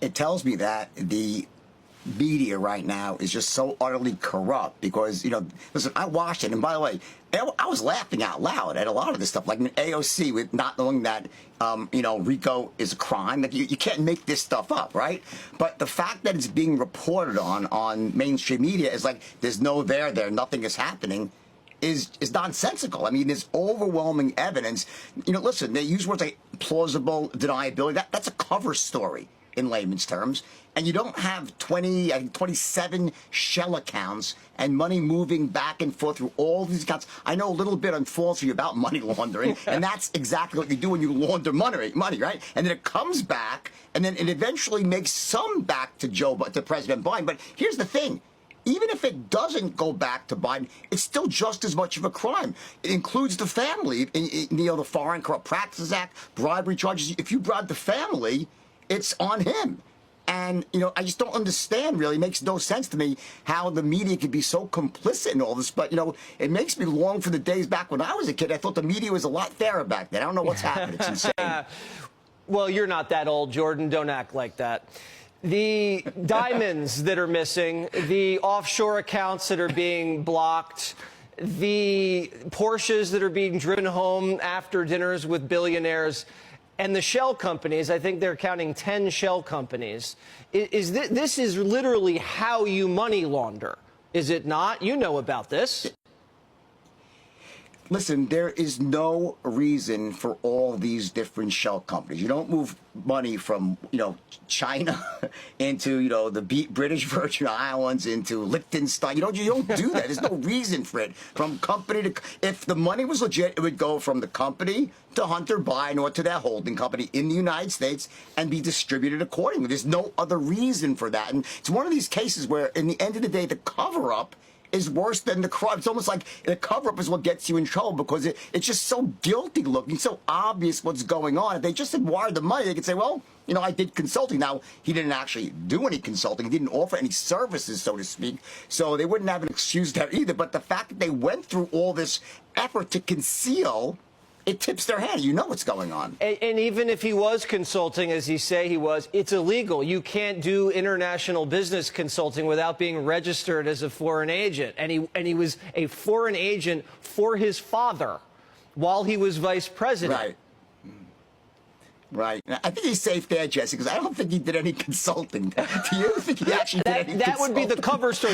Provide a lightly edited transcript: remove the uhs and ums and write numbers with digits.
it tells me that the media right now is just so utterly corrupt because, listen, I watched it, and by the way, I was laughing out loud at a lot of this stuff, like AOC with not knowing that, RICO is a crime. Like you can't make this stuff up, right? But the fact that it's being reported on mainstream media is like there's no there, nothing is happening. Is nonsensical. I mean, there's overwhelming evidence. Listen, they use words like plausible deniability. That's a cover story in layman's terms. And you don't have 27 shell accounts and money moving back and forth through all these accounts. I know a little bit, unfortunately, about money laundering, and that's exactly what you do when you launder money, right? And then it comes back, and then it eventually makes some back to President Biden. But here's the thing. Even if it doesn't go back to Biden, it's still just as much of a crime. It includes the family, the Foreign Corrupt Practices Act, bribery charges. If you bribe the family, it's on him. And, I just don't understand, really. It makes no sense to me how the media could be so complicit in all this. But, it makes me long for the days back when I was a kid. I thought the media was a lot fairer back then. I don't know what's happened. It's insane. Well, you're not that old, Jordan. Don't act like that. The diamonds that are missing, the offshore accounts that are being blocked, the Porsches that are being driven home after dinners with billionaires, and the shell companies, I think they're counting 10 shell companies. This is literally how you money launder, is it not? You know about this. Listen, there is no reason for all these different shell companies. You don't move money from, China into, the British Virgin Islands into Liechtenstein. You don't do that. There's no reason for it. From company to, if the money was legit, it would go from the company to Hunter Biden or to that holding company in the United States and be distributed accordingly. There's no other reason for that. And it's one of these cases where, in the end of the day, the cover-up is worse than the crime. It's almost like the cover-up is what gets you in trouble because it's just so guilty looking, so obvious what's going on. If they just had wired the money, they could say, well, I did consulting. Now, he didn't actually do any consulting. He didn't offer any services, so to speak. So they wouldn't have an excuse there either. But the fact that they went through all this effort to conceal, it tips their hand. You know what's going on. And even if he was consulting, as he say he was, it's illegal. You can't do international business consulting without being registered as a foreign agent. And he was a foreign agent for his father while he was vice president. Right. Right. I think he's safe there, Jesse, because I don't think he did any consulting. Do you think he actually did any consulting? That would be the cover story.